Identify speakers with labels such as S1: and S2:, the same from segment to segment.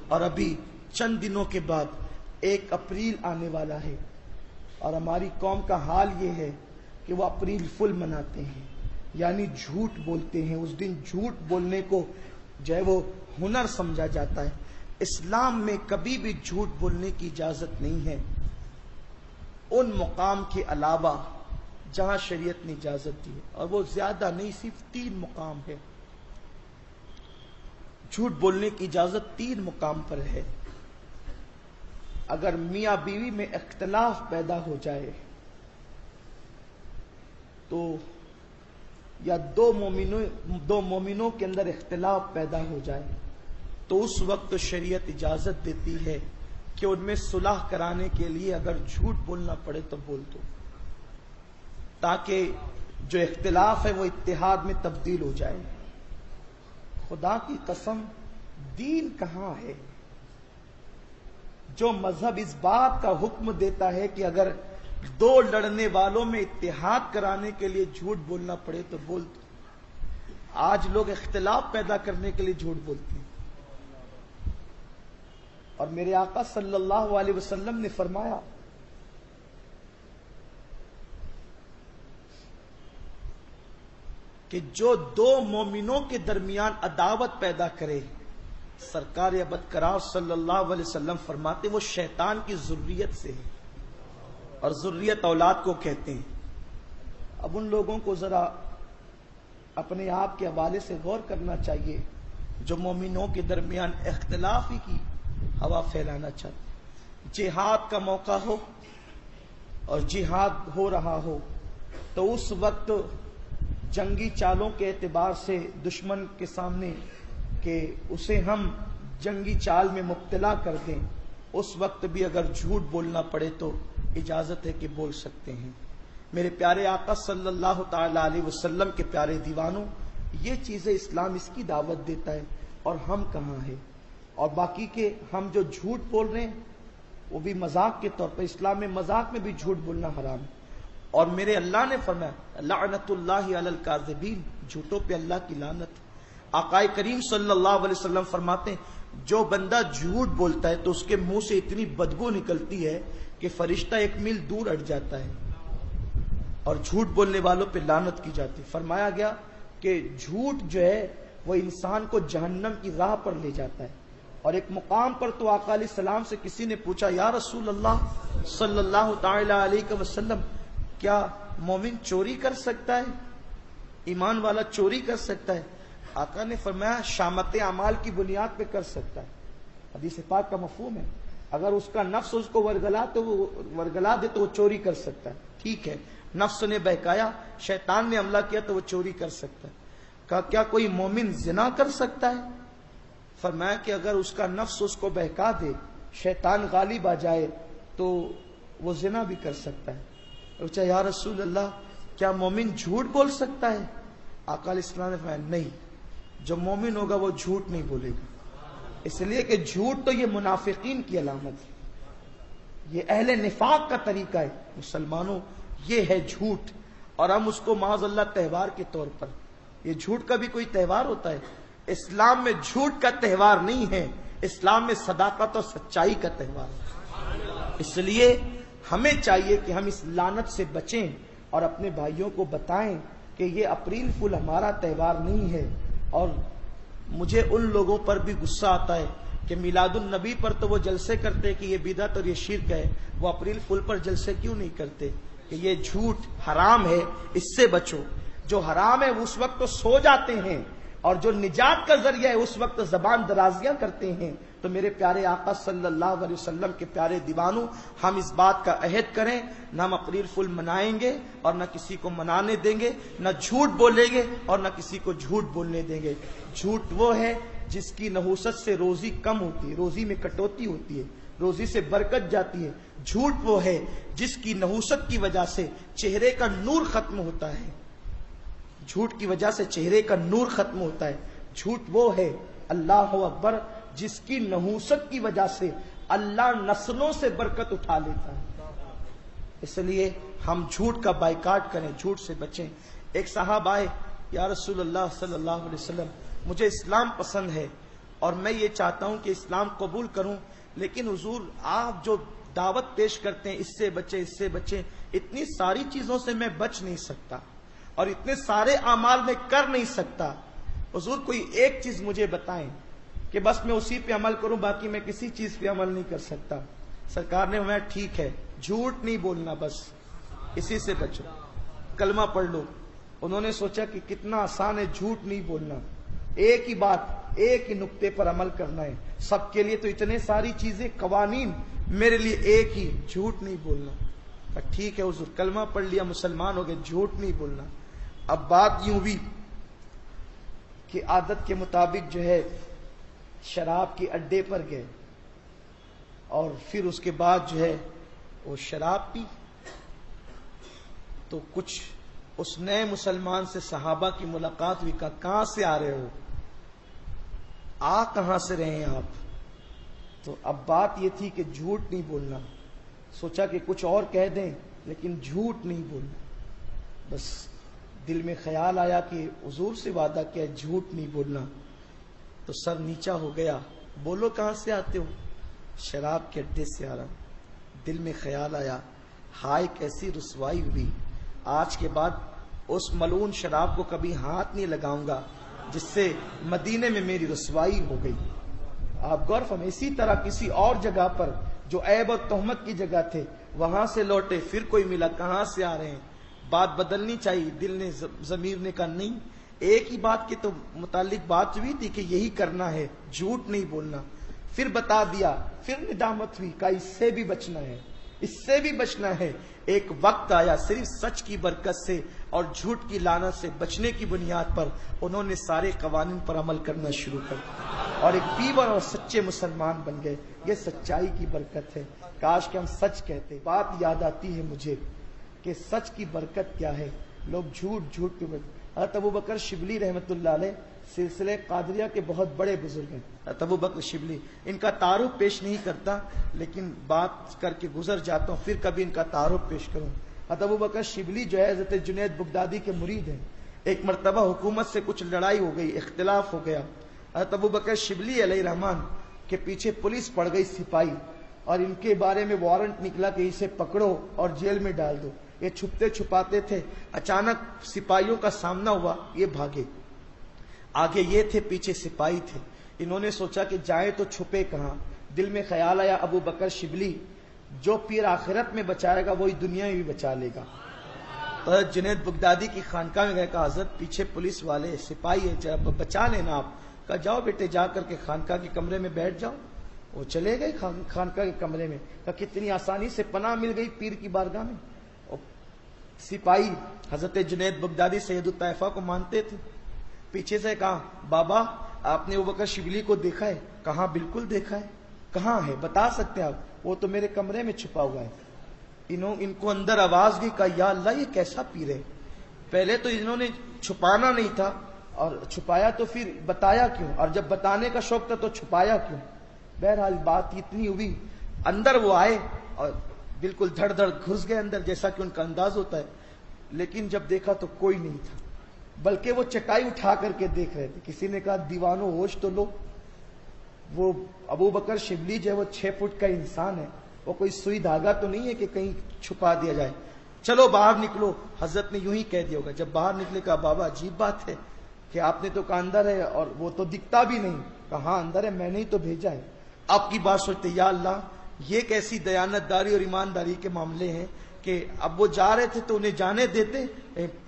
S1: اور ابھی چند دنوں کے بعد 1 اپریل آنے والا ہے، اور ہماری قوم کا حال یہ ہے کہ وہ اپریل فل مناتے ہیں، یعنی جھوٹ بولتے ہیں۔ اس دن جھوٹ بولنے کو جو ہے وہ ہنر سمجھا جاتا ہے۔ اسلام میں کبھی بھی جھوٹ بولنے کی اجازت نہیں ہے ان مقام کے علاوہ جہاں شریعت نے اجازت دی ہے، اور وہ زیادہ نہیں، صرف 3 مقام ہے۔ جھوٹ بولنے کی اجازت 3 مقام پر ہے۔ اگر میاں بیوی میں اختلاف پیدا ہو جائے تو، یا دو مومنوں کے اندر اختلاف پیدا ہو جائے تو اس وقت شریعت اجازت دیتی ہے کہ ان میں صلح کرانے کے لیے اگر جھوٹ بولنا پڑے تو بول دو، تاکہ جو اختلاف ہے وہ اتحاد میں تبدیل ہو جائے۔ خدا کی قسم، دین کہاں ہے جو مذہب اس بات کا حکم دیتا ہے کہ اگر 2 لڑنے والوں میں اتحاد کرانے کے لیے جھوٹ بولنا پڑے تو بول دو۔ آج لوگ اختلاف پیدا کرنے کے لیے جھوٹ بولتے ہیں، اور میرے آقا صلی اللہ علیہ وسلم نے فرمایا کہ جو 2 مومنوں کے درمیان عداوت پیدا کرے، سرکار ابدکرار صلی اللہ علیہ وسلم فرماتے وہ شیطان کی ذریت سے ہے، اور ذریت اولاد کو کہتے ہیں۔ اب ان لوگوں کو ذرا اپنے آپ کے حوالے سے غور کرنا چاہیے جو مومنوں کے درمیان اختلاف ہی کی ہوا پھیلانا چاہتے۔ جہاد کا موقع ہو اور جہاد ہو رہا ہو تو اس وقت جنگی چالوں کے اعتبار سے دشمن کے سامنے کہ اسے ہم جنگی چال میں مبتلا کر دیں، اس وقت بھی اگر جھوٹ بولنا پڑے تو اجازت ہے کہ بول سکتے ہیں۔ میرے پیارے آقا صلی اللہ تعالی علیہ وسلم کے پیارے دیوانوں، یہ چیزیں اسلام اس کی دعوت دیتا ہے، اور ہم کہاں ہیں؟ اور باقی کے ہم جو جھوٹ بول رہے ہیں وہ بھی مذاق کے طور پر، اسلام میں مذاق میں بھی جھوٹ بولنا حرام ہے۔ اور میرے اللہ نے فرمایا لعنت اللہ علی الکاذبین، جھوٹوں پہ اللہ کی لعنت۔ آقا کریم صلی اللہ علیہ وسلم فرماتے ہیں جو بندہ جھوٹ بولتا ہے تو اس کے منہ سے اتنی بدبو نکلتی ہے کہ فرشتہ 1 میل دور اٹ جاتا ہے، اور جھوٹ بولنے والوں پہ لعنت کی جاتی ہے۔ فرمایا گیا کہ جھوٹ جو ہے وہ انسان کو جہنم کی راہ پر لے جاتا ہے۔ اور ایک مقام پر تو آقا علیہ السلام سے کسی نے پوچھا یا رسول اللہ صلی اللہ تعالی علیہ وسلم، کیا مومن چوری کر سکتا ہے؟ ایمان والا چوری کر سکتا ہے؟ آقا نے فرمایا شامت اعمال کی بنیاد پہ کر سکتا ہے۔ حدیث پاک کا مفہوم ہے، اگر اس کا نفس اس کو ورگلا دے تو وہ چوری کر سکتا ہے۔ ٹھیک ہے، نفس نے بہکایا، شیطان نے حملہ کیا تو وہ چوری کر سکتا ہے۔ کہا کیا کوئی مومن زنا کر سکتا ہے؟ فرمایا کہ اگر اس کا نفس اس کو بہکا دے، شیطان غالب آ جائے تو وہ زنا بھی کر سکتا ہے۔ پوچھا یا رسول اللہ کیا مومن جھوٹ بول سکتا ہے؟ آقا علیہ السلام نے فرمایا نہیں، جو مومن ہوگا وہ جھوٹ نہیں بولے گا، اس لیے کہ جھوٹ تو یہ منافقین کی علامت ہے، یہ اہل نفاق کا طریقہ ہے۔ مسلمانوں یہ ہے جھوٹ، اور ہم اس کو معاذ اللہ تہوار کے طور پر، یہ جھوٹ کا بھی کوئی تہوار ہوتا ہے؟ اسلام میں جھوٹ کا تہوار نہیں ہے، اسلام میں صداقت اور سچائی کا تہوار ہے۔ اس لیے ہمیں چاہیے کہ ہم اس لعنت سے بچیں اور اپنے بھائیوں کو بتائیں کہ یہ اپریل فل ہمارا تہوار نہیں ہے۔ اور مجھے ان لوگوں پر بھی غصہ آتا ہے کہ میلاد النبی پر تو وہ جلسے کرتے کہ یہ بدعت اور یہ شرک ہے، وہ اپریل فل پر جلسے کیوں نہیں کرتے؟ کہ یہ جھوٹ حرام ہے، اس سے بچو۔ جو حرام ہے اس وقت تو سو جاتے ہیں، اور جو نجات کا ذریعہ ہے اس وقت زبان درازیاں کرتے ہیں۔ تو میرے پیارے آقا صلی اللہ علیہ وسلم کے پیارے دیوانوں، ہم اس بات کا عہد کریں، نہ ہم اپریل فل منائیں گے اور نہ کسی کو منانے دیں گے، نہ جھوٹ بولیں گے اور نہ کسی کو جھوٹ بولنے دیں گے۔ جھوٹ وہ ہے جس کی نحوست سے روزی کم ہوتی ہے، روزی میں کٹوتی ہوتی ہے، روزی سے برکت جاتی ہے۔ جھوٹ وہ ہے جس کی نحوست کی وجہ سے چہرے کا نور ختم ہوتا ہے، جھوٹ کی وجہ سے چہرے کا نور ختم ہوتا ہے۔ جھوٹ وہ ہے اللہ اکبر جس کی نحوست کی وجہ سے اللہ نسلوں سے برکت اٹھا لیتا ہے۔ اس لیے ہم جھوٹ کا بائیکاٹ کریں، جھوٹ سے بچیں۔ ایک صاحب آئے، یا رسول اللہ صلی اللہ علیہ وسلم مجھے اسلام پسند ہے اور میں یہ چاہتا ہوں کہ اسلام قبول کروں، لیکن حضور آپ جو دعوت پیش کرتے ہیں اس سے بچے، اس سے بچے، اتنی ساری چیزوں سے میں بچ نہیں سکتا اور اتنے سارے اعمال میں کر نہیں سکتا، حضور کوئی ایک چیز مجھے بتائیں کہ بس میں اسی پہ عمل کروں، باقی میں کسی چیز پہ عمل نہیں کر سکتا۔ سرکار نے فرمایا ٹھیک ہے، جھوٹ نہیں بولنا، بس اسی سے بچو، کلمہ پڑھ لو۔ انہوں نے سوچا کہ کتنا آسان ہے جھوٹ نہیں بولنا، ایک ہی بات، ایک ہی نقطے پر عمل کرنا ہے، سب کے لیے تو اتنے ساری چیزیں، قوانین، میرے لیے ایک ہی، جھوٹ نہیں بولنا۔ ٹھیک ہے حضور، کلمہ پڑھ لیا، مسلمان ہو گئے، جھوٹ نہیں بولنا۔ اب بات یوں ہوئی کہ عادت کے مطابق جو ہے شراب کے اڈے پر گئے اور پھر اس کے بعد جو ہے وہ شراب پی، تو کچھ اس نئے مسلمان سے صحابہ کی ملاقات ہوئی، کہا کہاں سے آ رہے ہو، کہاں سے رہے ہیں آپ؟ تو اب بات یہ تھی کہ جھوٹ نہیں بولنا، سوچا کہ کچھ اور کہہ دیں لیکن جھوٹ نہیں بولنا۔ بس دل میں خیال آیا کہ حضور سے وعدہ کیا جھوٹ نہیں بولنا، تو سر نیچا ہو گیا، بولو کہاں سے آتے ہو؟ شراب کے اڈے سے آ رہا ہوں۔ دل میں خیال آیا، ہائے کیسی رسوائی ہوئی، آج کے بعد اس ملعون شراب کو کبھی ہاتھ نہیں لگاؤں گا جس سے مدینے میں میری رسوائی ہو گئی۔ آپ غور فرمائیں، اسی طرح کسی اور جگہ پر جو عیب اور تہمت کی جگہ تھے وہاں سے لوٹے، پھر کوئی ملا، کہاں سے آ رہے ہیں؟ بات بدلنی چاہیے، دل نے، ضمیر نے کہا نہیں، ایک ہی بات کے تو متعلق بات ہوئی تھی کہ یہی کرنا ہے، جھوٹ نہیں بولنا۔ پھر بتا دیا، پھر ندامت ہوئی، کہا اس سے بھی بچنا ہے، اس سے بھی بچنا ہے۔ ایک وقت آیا صرف سچ کی برکت سے اور جھوٹ کی لعنت سے بچنے کی بنیاد پر انہوں نے سارے قوانین پر عمل کرنا شروع کر دیا اور ایک پیور اور سچے مسلمان بن گئے۔ یہ سچائی کی برکت ہے، کاش کہ ہم سچ کہتے۔ بات یاد آتی ہے مجھے کہ سچ کی برکت کیا ہے، لوگ جھوٹ کی برکت۔ حضرت ابو بکر شبلی رحمۃ اللہ علیہ سلسلہ قادریہ کے بہت بڑے بزرگ ہیں، حضرت ابو بکر شبلی، ان کا تعارف پیش نہیں کرتا لیکن بات کر کے گزر جاتا ہوں، پھر کبھی ان کا تعارف پیش کروں۔ حضرت ابو بکر شبلی جو ہے حضرت جنید بغدادی کے مرید ہیں۔ ایک مرتبہ حکومت سے کچھ لڑائی ہو گئی، اختلاف ہو گیا، حضرت ابو بکر شبلی علیہ رحمان کے پیچھے پولیس پڑ گئی، سپاہی، اور ان کے بارے میں وارنٹ نکلا کہ اسے پکڑو اور جیل میں ڈال دو۔ یہ چھپتے چھپاتے تھے، اچانک سپاہیوں کا سامنا ہوا، یہ بھاگے، آگے یہ تھے، پیچھے سپاہی تھے۔ انہوں نے سوچا کہ جائیں تو چھپے کہاں؟ دل میں خیال آیا ابو بکر شبلی جو پیر آخرت میں بچائے گا وہی دنیا میں بھی بچا لے گا۔ تو حضرت جنید بغدادی کی خانقاہ میں گئے، کہا حضرت پیچھے پولیس والے، سپاہی ہے، بچا لینا آپ۔ کہا جاؤ بیٹے، جا کر کے خانقاہ کے کمرے میں بیٹھ جاؤ۔ وہ چلے گئے خانقاہ کے کمرے میں، کہا کتنی آسانی سے پناہ مل گئی پیر کی بارگاہ میں۔ سپاہی حضرت جنید بغدادی سید الطائفہ کو مانتے تھے، پیچھے سے کہا بابا آپ نے ابو بکر شبلی کو دیکھا ہے؟ کہاں بالکل دیکھا ہے۔ کہاں ہے بتا سکتے ہیں آپ؟ وہ تو میرے کمرے میں چھپا ہوا ہے۔ ان کو اندر آواز گئی، کہا یا اللہ یہ کیسا پیر ہے؟ پہلے تو انہوں نے چھپانا نہیں تھا، اور چھپایا تو پھر بتایا کیوں؟ اور جب بتانے کا شوق تھا تو چھپایا کیوں؟ بہرحال بات اتنی ہوئی، اندر وہ آئے اور بالکل دھڑ دھڑ گھس گئے اندر، جیسا کہ ان کا انداز ہوتا ہے، لیکن جب دیکھا تو کوئی نہیں تھا، بلکہ وہ چٹائی اٹھا کر کے دیکھ رہے تھے۔ کسی نے کہا دیوانو ہوش تو لو، وہ ابو بکر شبلی جو ہے وہ 6 فٹ کا انسان ہے، وہ کوئی سوئی دھاگا تو نہیں ہے کہ کہیں چھپا دیا جائے، چلو باہر نکلو۔ حضرت نے یوں ہی کہہ دیا ہوگا۔ جب باہر نکلے کہا بابا عجیب بات ہے کہ آپ نے تو کہا اندر ہے اور وہ تو دکھتا بھی نہیں۔ کہا ہاں اندر ہے، میں نے ہی تو بھیجا ہے۔ آپ کی بات سوچتے یا اللہ یہ کیسی دیانت داری اور ایمانداری کے معاملے ہیں کہ اب وہ جا رہے تھے تو انہیں جانے دیتے،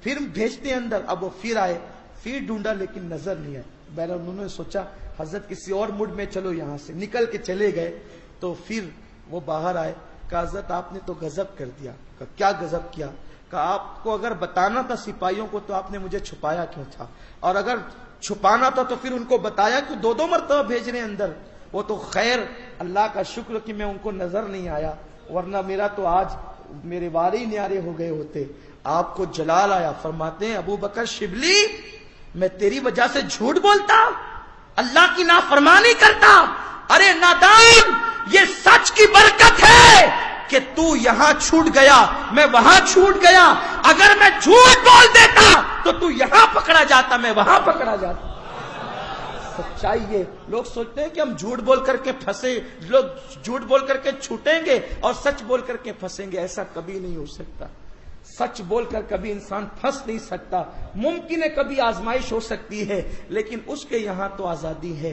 S1: پھر بھیجتے اندر۔ اب وہ پھر آئے، پھر ڈھونڈا لیکن نظر نہیں آئے۔ بہرحال انہوں نے سوچا حضرت کسی اور موڈ میں، چلو یہاں سے نکل کے چلے گئے۔ تو پھر وہ باہر آئے، کہا حضرت آپ نے تو غضب کر دیا۔ کہا کیا غضب کیا؟ کہا آپ کو اگر بتانا تھا سپاہیوں کو تو آپ نے مجھے چھپایا کیوں تھا؟ اور اگر چھپانا تھا تو پھر ان کو بتایا کیوں؟ 2 مرتبہ بھیج رہے ہیں اندر۔ وہ تو خیر اللہ کا شکر کہ میں ان کو نظر نہیں آیا، ورنہ میرا تو آج میرے وارے ہی نیارے ہو گئے ہوتے۔ آپ کو جلال آیا، فرماتے ہیں ابو بکر شبلی میں تیری وجہ سے جھوٹ بولتا، اللہ کی نافرمانی کرتا؟ ارے نادان، یہ سچ کی برکت ہے کہ تو یہاں چھوٹ گیا، میں وہاں چھوٹ گیا۔ اگر میں جھوٹ بول دیتا تو تو یہاں پکڑا جاتا، میں وہاں پکڑا جاتا۔ سچائی ہے. لوگ سوچتے ہیں کہ ہم جھوٹ بول کر کے پھنسے, لوگ جھوٹ بول کر کے چھوٹیں گے اور سچ بول کر کے پھنسیں گے. ایسا کبھی نہیں ہو سکتا. سچ بول کر کبھی انسان پھنس نہیں سکتا. ممکن ہے کبھی آزمائش ہو سکتی ہے, لیکن اس کے یہاں تو آزادی ہے.